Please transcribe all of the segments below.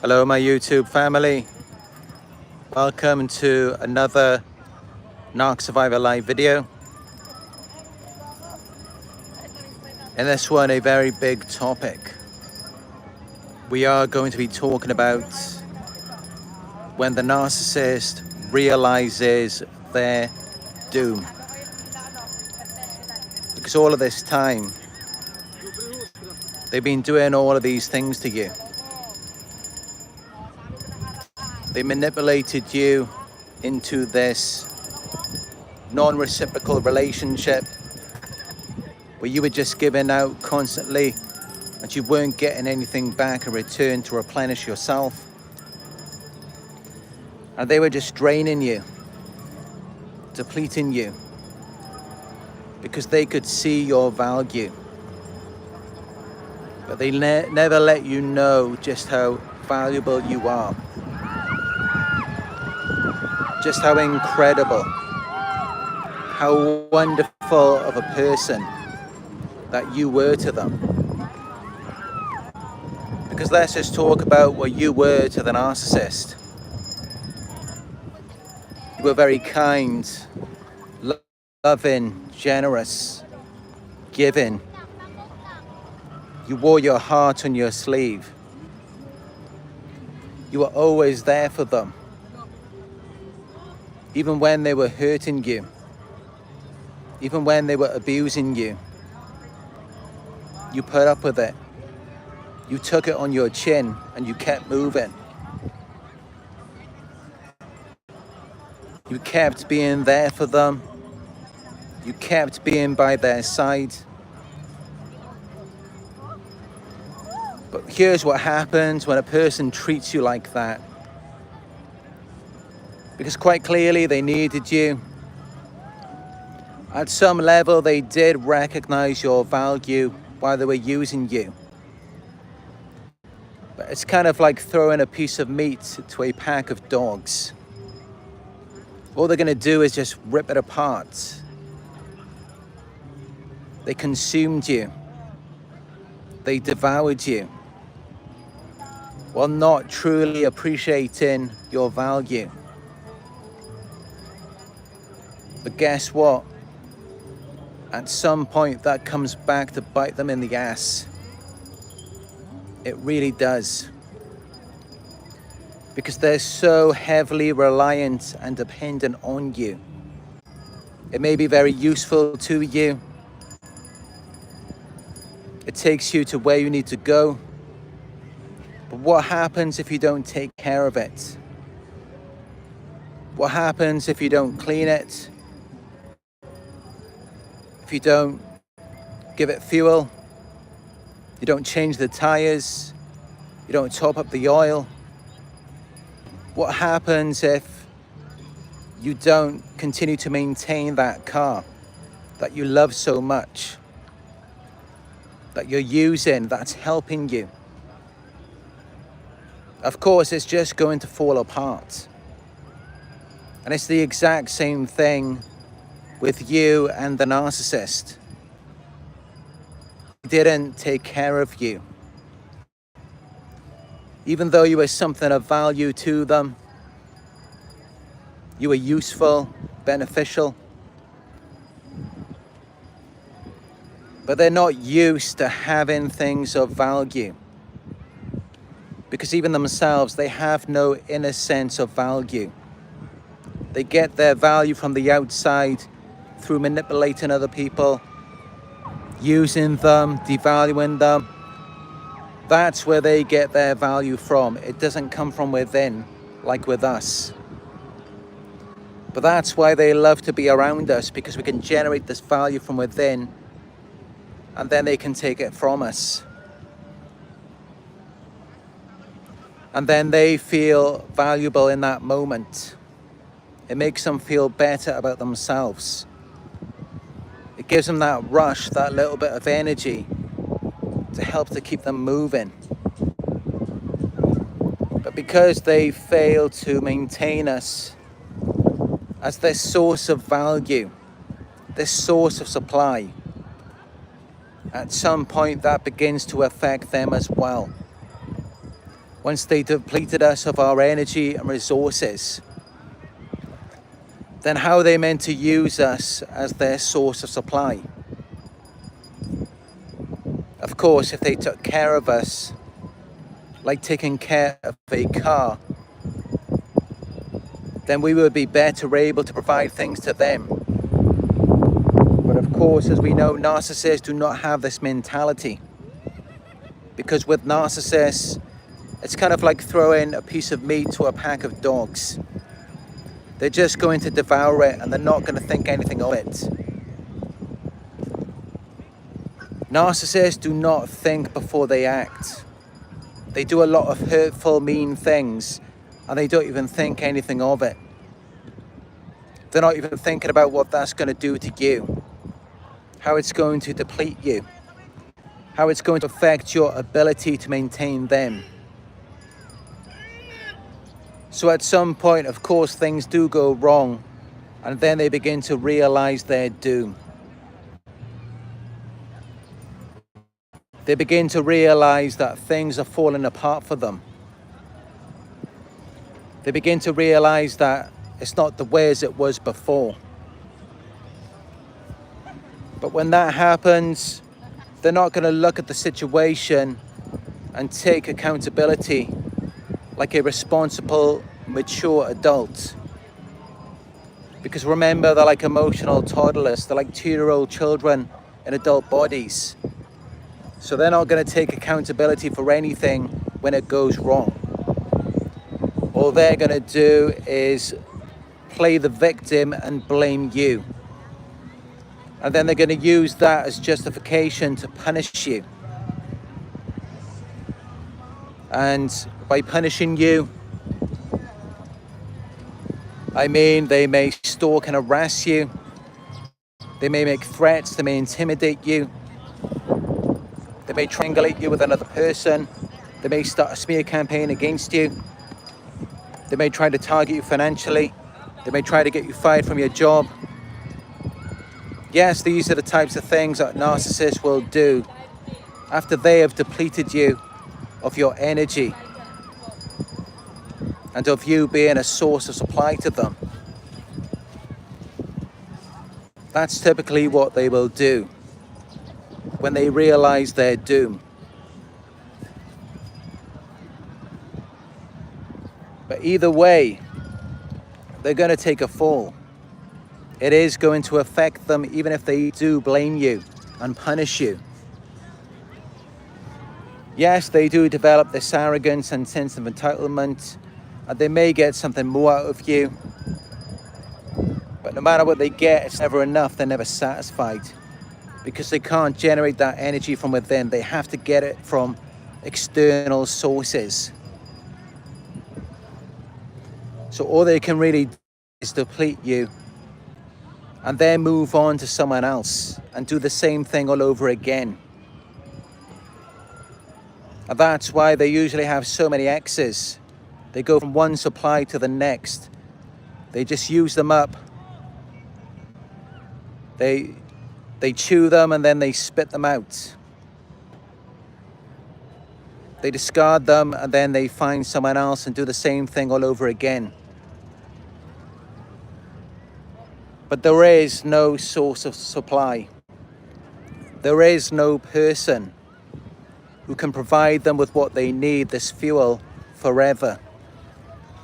Hello my YouTube family, welcome to another Narc Survivor live video. In this one, a very big topic. We are going to be talking about when the narcissist realizes their doom. Because all of this time, they've been doing all of these things to you. They manipulated you into this non-reciprocal relationship where you were just giving out constantly and you weren't getting anything back in return to replenish yourself. And they were just draining you, depleting you, because they could see your value. But they never let you know just how valuable you are. Just how incredible, how wonderful of a person that you were to them. Because let's just talk about what you were to the narcissist. You were very kind, loving, generous, giving. You wore your heart on your sleeve. You were always there for them. Even when they were hurting you, even when they were abusing you, you put up with it. You took it on your chin and you kept moving. You kept being there for them. You kept being by their side. But here's what happens when a person treats you like that. Because quite clearly they needed you. At some level they did recognize your value while they were using you. But it's kind of like throwing a piece of meat to a pack of dogs. All they're going to do is just rip it apart. They consumed you. They devoured you, while not truly appreciating your value. But guess what? At some point that comes back to bite them in the ass. It really does. Because they're so heavily reliant and dependent on you. It may be very useful to you. It takes you to where you need to go. But what happens if you don't take care of it? What happens if you don't clean it? If you don't give it fuel, you don't change the tires, you don't top up the oil? What happens if you don't continue to maintain that car that you love so much, that you're using, that's helping you? Of course, it's just going to fall apart. And it's the exact same thing with you and the narcissist. They didn't take care of you. Even though you were something of value to them, you were useful, beneficial, but they're not used to having things of value. Because even themselves, they have no inner sense of value. They get their value from the outside through manipulating other people, using them, devaluing them. That's where they get their value from. It doesn't come from within, like with us. But that's why they love to be around us, because we can generate this value from within, and then they can take it from us. And then they feel valuable in that moment. It makes them feel better about themselves. It gives them that rush, that little bit of energy to help to keep them moving. But because they fail to maintain us as this source of value, this source of supply, at some point that begins to affect them as well. once they depleted us of our energy and resources, then how are they meant to use us as their source of supply? Of course, if they took care of us like taking care of a car, then we would be better able to provide things to them. But of course, as we know, narcissists do not have this mentality. Because with narcissists, it's kind of like throwing a piece of meat to a pack of dogs. They're just going to devour it and they're not going to think anything of it. Narcissists do not think before they act. They do a lot of hurtful, mean things and they don't even think anything of it. They're not even thinking about what that's going to do to you, how it's going to deplete you, how it's going to affect your ability to maintain them. So at some point, of course, things do go wrong, and then they begin to realize their doom. They begin to realize that things are falling apart for them. They begin to realize that it's not the way as it was before. But when that happens, they're not going to look at the situation and take accountability like a responsible, mature adult. Because remember, they're like emotional toddlers. They're like 2-year-old children in adult bodies. So they're not going to take accountability for anything when it goes wrong. All they're going to do is play the victim and blame you. And then they're going to use that as justification to punish you. And by punishing you, I mean they may stalk and harass you. They may make threats. They may intimidate you. They may triangulate you with another person. They may start a smear campaign against you. They may try to target you financially. They may try to get you fired from your job. Yes, these are the types of things that narcissists will do after they have depleted you of your energy and of you being a source of supply to them. That's typically what they will do when they realize their doom. But either way, they're going to take a fall. It is going to affect them even if they do blame you and punish you. Yes, they do develop this arrogance and sense of entitlement, and they may get something more out of you. But no matter what they get, it's never enough. They're never satisfied because they can't generate that energy from within. They have to get it from external sources. So all they can really do is deplete you and then move on to someone else and do the same thing all over again. And that's why they usually have so many exes. They go from one supply to the next. They just use them up. They chew them and then they spit them out. They discard them and then they find someone else and do the same thing all over again. But there is no source of supply. There is no person who can provide them with what they need, this fuel, forever.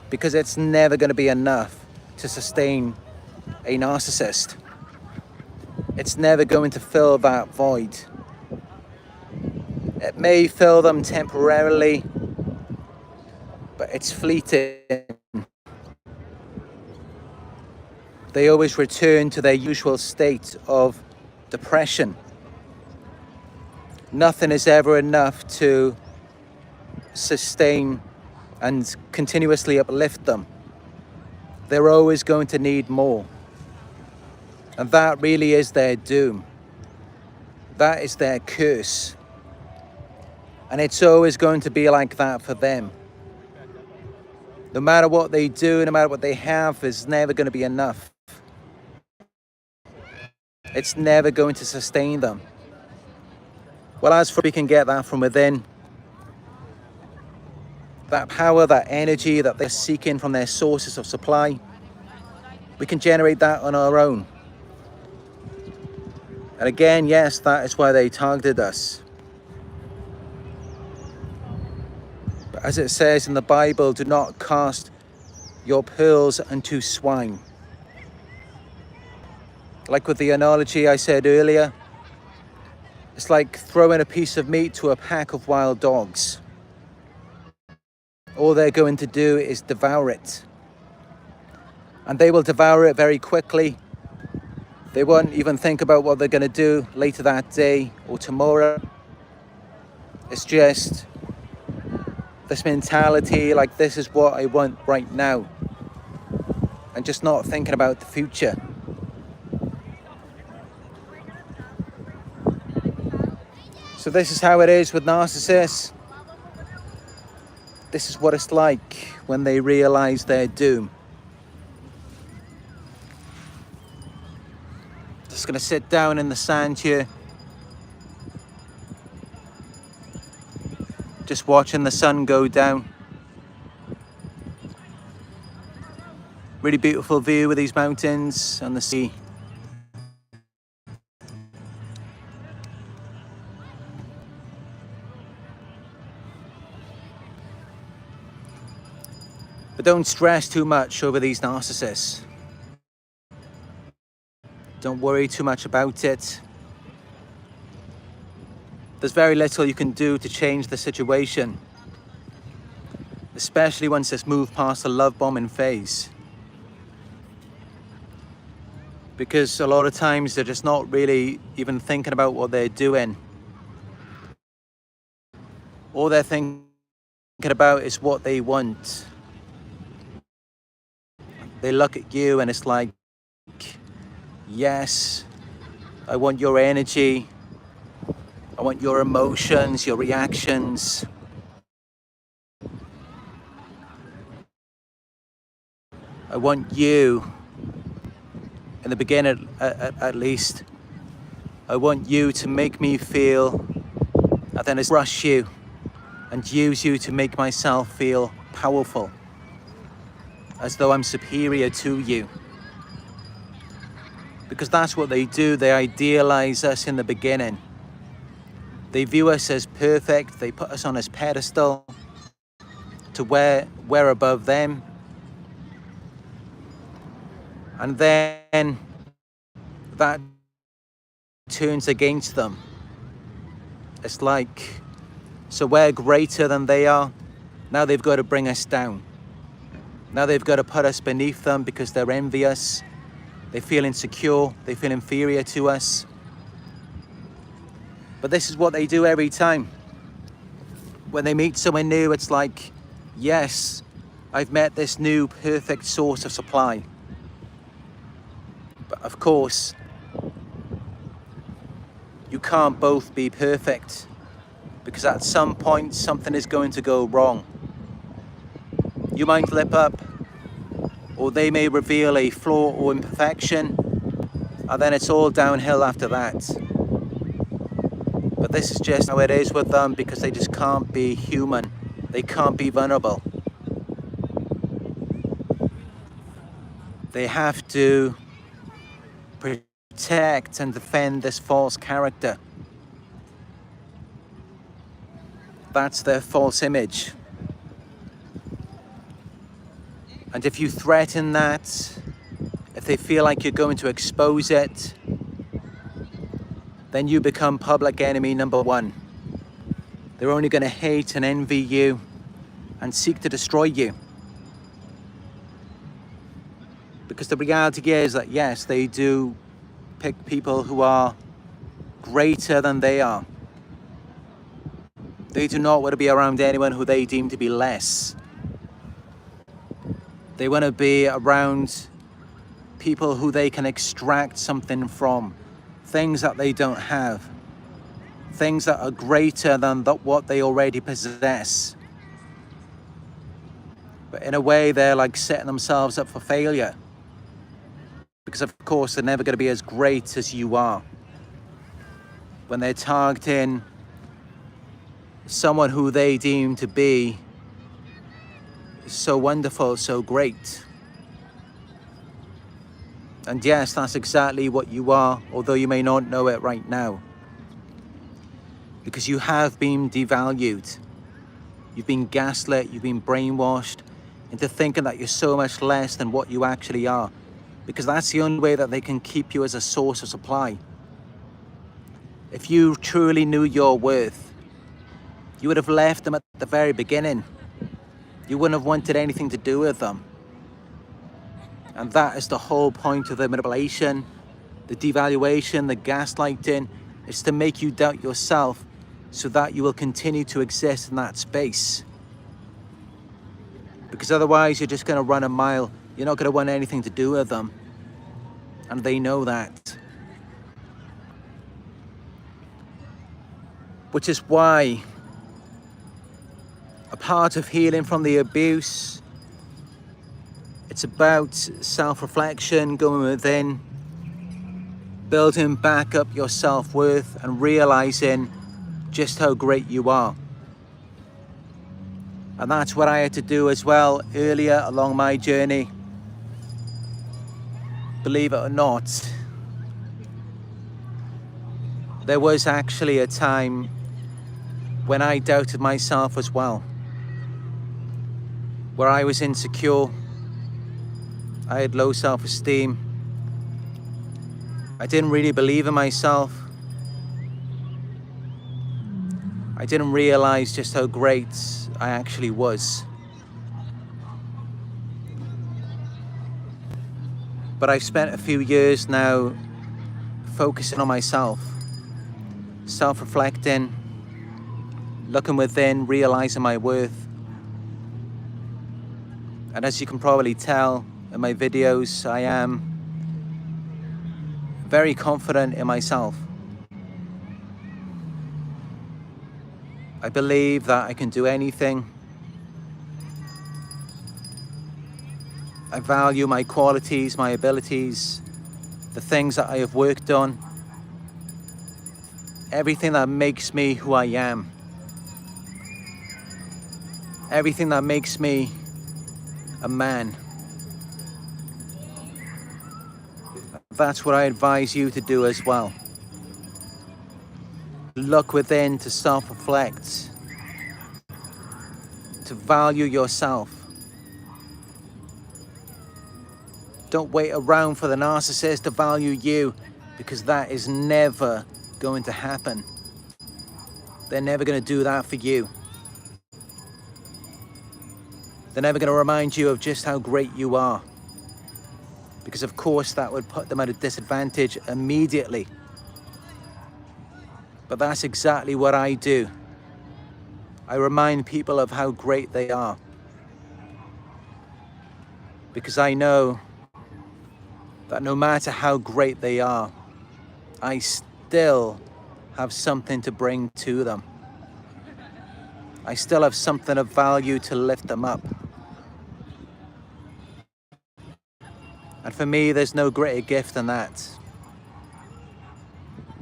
Because it's never going to be enough to sustain a narcissist. It's never going to fill that void. It may fill them temporarily, but it's fleeting. They always return to their usual state of depression. Nothing is ever enough to sustain and continuously uplift them. They're always going to need more. And that really is their doom. That is their curse. And it's always going to be like that for them. No matter what they do, no matter what they have, is never going to be enough. It's never going to sustain them. Well, as for we can get that from within, that power, that energy that they're seeking from their sources of supply, we can generate that on our own. And again, yes, that is why they targeted us. But as it says in the Bible, do not cast your pearls unto swine. Like with the analogy I said earlier, it's like throwing a piece of meat to a pack of wild dogs. All they're going to do is devour it. And they will devour it very quickly. They won't even think about what they're going to do later that day or tomorrow. It's just this mentality, like this is what I want right now. And just not thinking about the future. So this is how it is with narcissists. This is what it's like when they realize their doom. Just gonna sit down in the sand here. Just watching the sun go down. Really beautiful view with these mountains and the sea. But don't stress too much over these narcissists. Don't worry too much about it. There's very little you can do to change the situation, especially once it's moved past the love bombing phase. Because a lot of times they're just not really even thinking about what they're doing. All they're thinking about is what they want. They look at you and it's like, yes, I want your energy. I want your emotions, your reactions. I want you, in the beginning at least, I want you to make me feel, and then I rush you and use you to make myself feel powerful, as though I'm superior to you. Because that's what they do. They idealize us in the beginning. They view us as perfect. They put us on this pedestal to where we're above them. And then that turns against them. It's like, so we're greater than they are. Now they've got to bring us down. Now they've got to put us beneath them because they're envious. They feel insecure. They feel inferior to us. But this is what they do every time. When they meet someone new, it's like, yes, I've met this new perfect source of supply. But of course, you can't both be perfect, because at some point something is going to go wrong. You might slip up, or they may reveal a flaw or imperfection, and then it's all downhill after that. But this is just how it is with them, because they just can't be human. They can't be vulnerable. They have to protect and defend this false character. That's their false image. And if you threaten that, if they feel like you're going to expose it, then you become public enemy number one. They're only going to hate and envy you and seek to destroy you. Because the reality is that, yes, they do pick people who are greater than they are. They do not want to be around anyone who they deem to be less. They want to be around people who they can extract something from, things that they don't have, things that are greater than what they already possess. But in a way, they're like setting themselves up for failure, because of course they're never going to be as great as you are. When they're targeting someone who they deem to be so wonderful, so great. And yes, that's exactly what you are, although you may not know it right now. Because you have been devalued. You've been gaslit, you've been brainwashed into thinking that you're so much less than what you actually are. Because that's the only way that they can keep you as a source of supply. If you truly knew your worth, you would have left them at the very beginning. You wouldn't have wanted anything to do with them. And that is the whole point of the manipulation, the devaluation, the gaslighting, is to make you doubt yourself so that you will continue to exist in that space. Because otherwise you're just going to run a mile. You're not going to want anything to do with them. And they know that. Which is why a part of healing from the abuse, it's about self-reflection, going within, building back up your self-worth and realizing just how great you are. And that's what I had to do as well earlier along my journey. Believe it or not, there was actually a time when I doubted myself as well, where I was insecure. I had low self-esteem. I didn't really believe in myself. I didn't realize just how great I actually was. But I've spent a few years now focusing on myself, self-reflecting, looking within, realizing my worth. And as you can probably tell in my videos, I am very confident in myself. I believe that I can do anything. I value my qualities, my abilities, the things that I have worked on, everything that makes me who I am, everything that makes me a man. That's what I advise you to do as well. Look within, to self-reflect, to value yourself. Don't wait around for the narcissist to value you, because that is never going to happen. They're never going to do that for you. They're never going to remind you of just how great you are, because of course that would put them at a disadvantage immediately. But that's exactly what I do. I remind people of how great they are, because I know that no matter how great they are, I still have something to bring to them. I still have something of value to lift them up. And for me, there's no greater gift than that,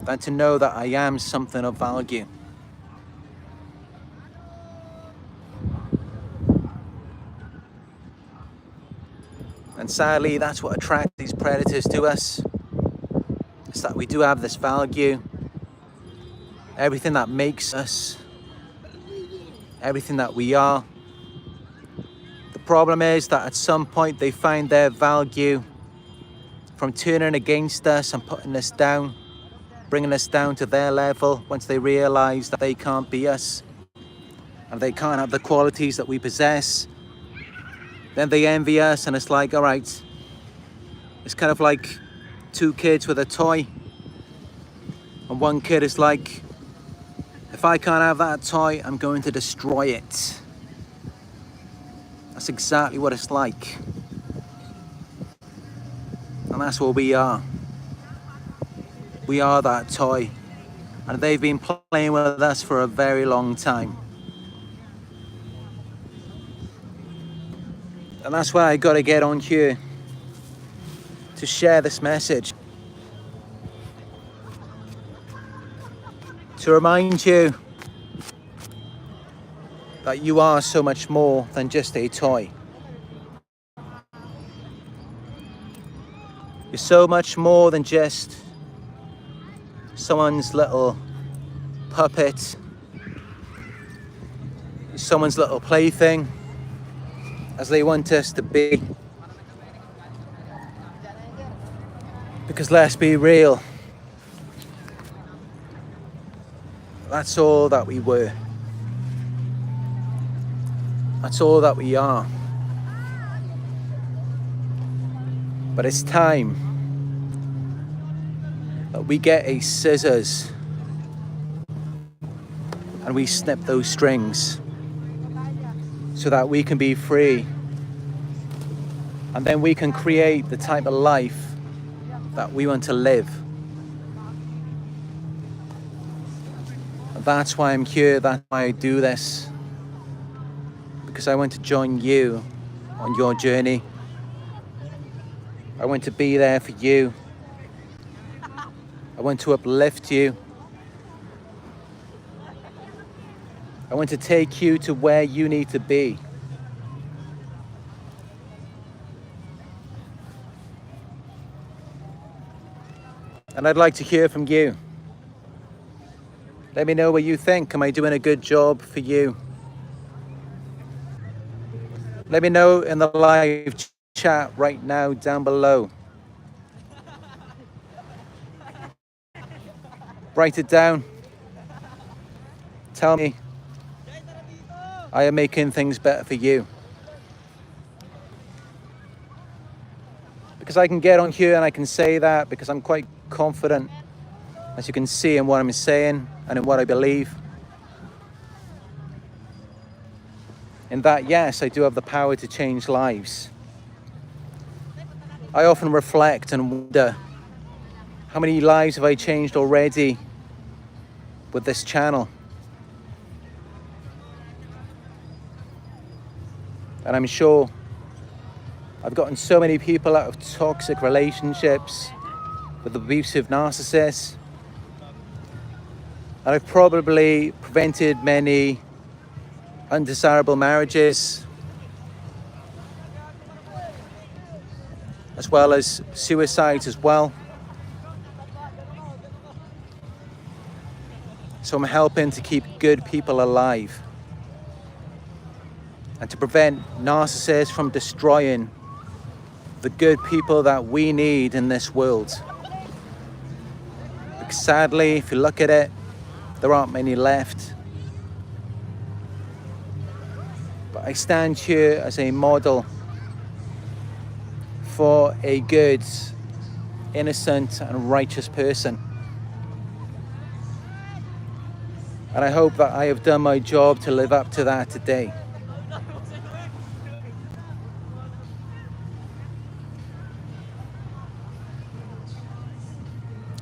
than to know that I am something of value. And sadly, that's what attracts these predators to us. It's that we do have this value. Everything that makes us, everything that we are. The problem is that at some point they find their value from turning against us and putting us down, bringing us down to their level once they realize that they can't be us and they can't have the qualities that we possess. Then they envy us, and it's like, all right, it's kind of like two kids with a toy, and one kid is like, if I can't have that toy, I'm going to destroy it. That's exactly what it's like. And that's what we are. We are that toy. And they've been playing with us for a very long time. And that's why I got to get on here to share this message. To remind you that you are so much more than just a toy. You're so much more than just someone's little puppet, someone's little plaything, as they want us to be. Because let's be real, that's all that we were. That's all that we are. But it's time that we get a scissors and we snip those strings so that we can be free. And then we can create the type of life that we want to live. And that's why I'm here, that's why I do this. Because I want to join you on your journey. I want to be there for you. I want to uplift you. I want to take you to where you need to be. And I'd like to hear from you. Let me know what you think. Am I doing a good job for you? Let me know in the live chat right now down below. Write it down. Tell me I am making things better for you. Because I can get on here and I can say that because I'm quite confident, as you can see, in what I'm saying and in what I believe. In that, yes, I do have the power to change lives. I often reflect and wonder, how many lives have I changed already with this channel? And I'm sure I've gotten so many people out of toxic relationships with abusive narcissists. And I've probably prevented many undesirable marriages, as well as suicides as well. So I'm helping to keep good people alive and to prevent narcissists from destroying the good people that we need in this world. Because sadly, if you look at it, there aren't many left. But I stand here as a model for a good, innocent and righteous person. And I hope that I have done my job to live up to that today.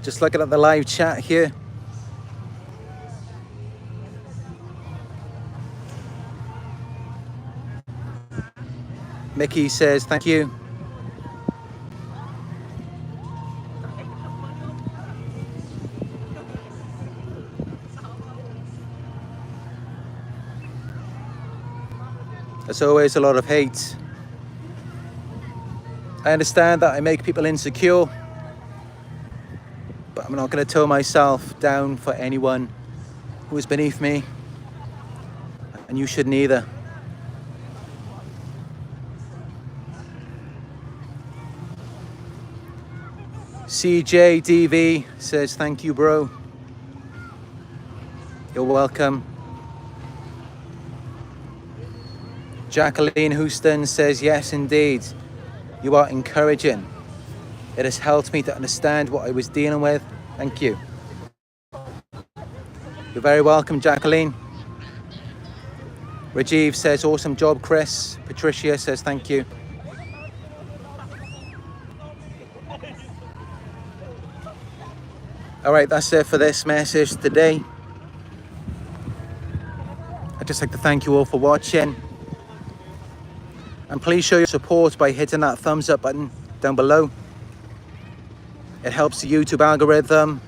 Just looking at the live chat here. Mickey says, thank you. There's always a lot of hate. I understand that I make people insecure, but I'm not going to tear myself down for anyone who is beneath me, and you shouldn't either. CJDV says, thank you, bro. You're welcome. Jacqueline Houston says, yes, indeed. You are encouraging. It has helped me to understand what I was dealing with. Thank you. You're very welcome, Jacqueline. Rajiv says, awesome job, Chris. Patricia says, thank you. All right, that's it for this message today. I'd just like to thank you all for watching. And please show your support by hitting that thumbs up button down below. It helps the YouTube algorithm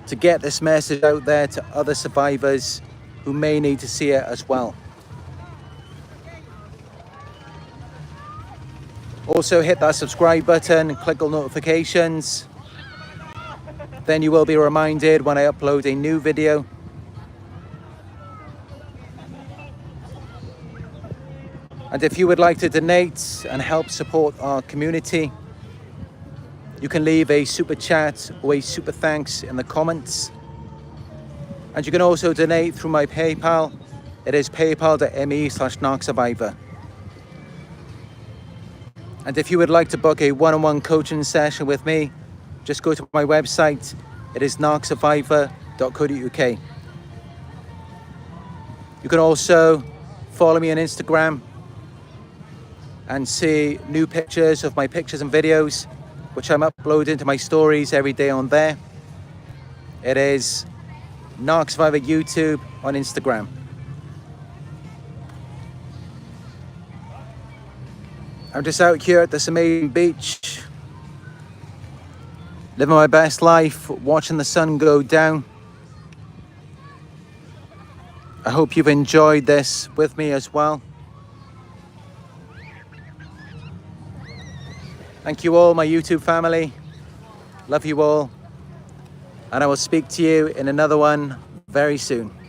to get this message out there to other survivors who may need to see it as well. Also hit that subscribe button, click all notifications. Then you will be reminded when I upload a new video. And if you would like to donate and help support our community, you can leave a super chat or a super thanks in the comments. And you can also donate through my PayPal. It is paypal.me/Narc Survivor. And if you would like to book a one-on-one coaching session with me, just go to my website. It is narcsurvivor.co.uk. You can also follow me on Instagram and see new pictures of my pictures and videos, which I'm uploading to my stories every day on there. It is Narc Survivor YouTube on Instagram. I'm just out here at this amazing beach, living my best life, watching the sun go down. I hope you've enjoyed this with me as well. Thank you all, my YouTube family. Love you all. And I will speak to you in another one very soon.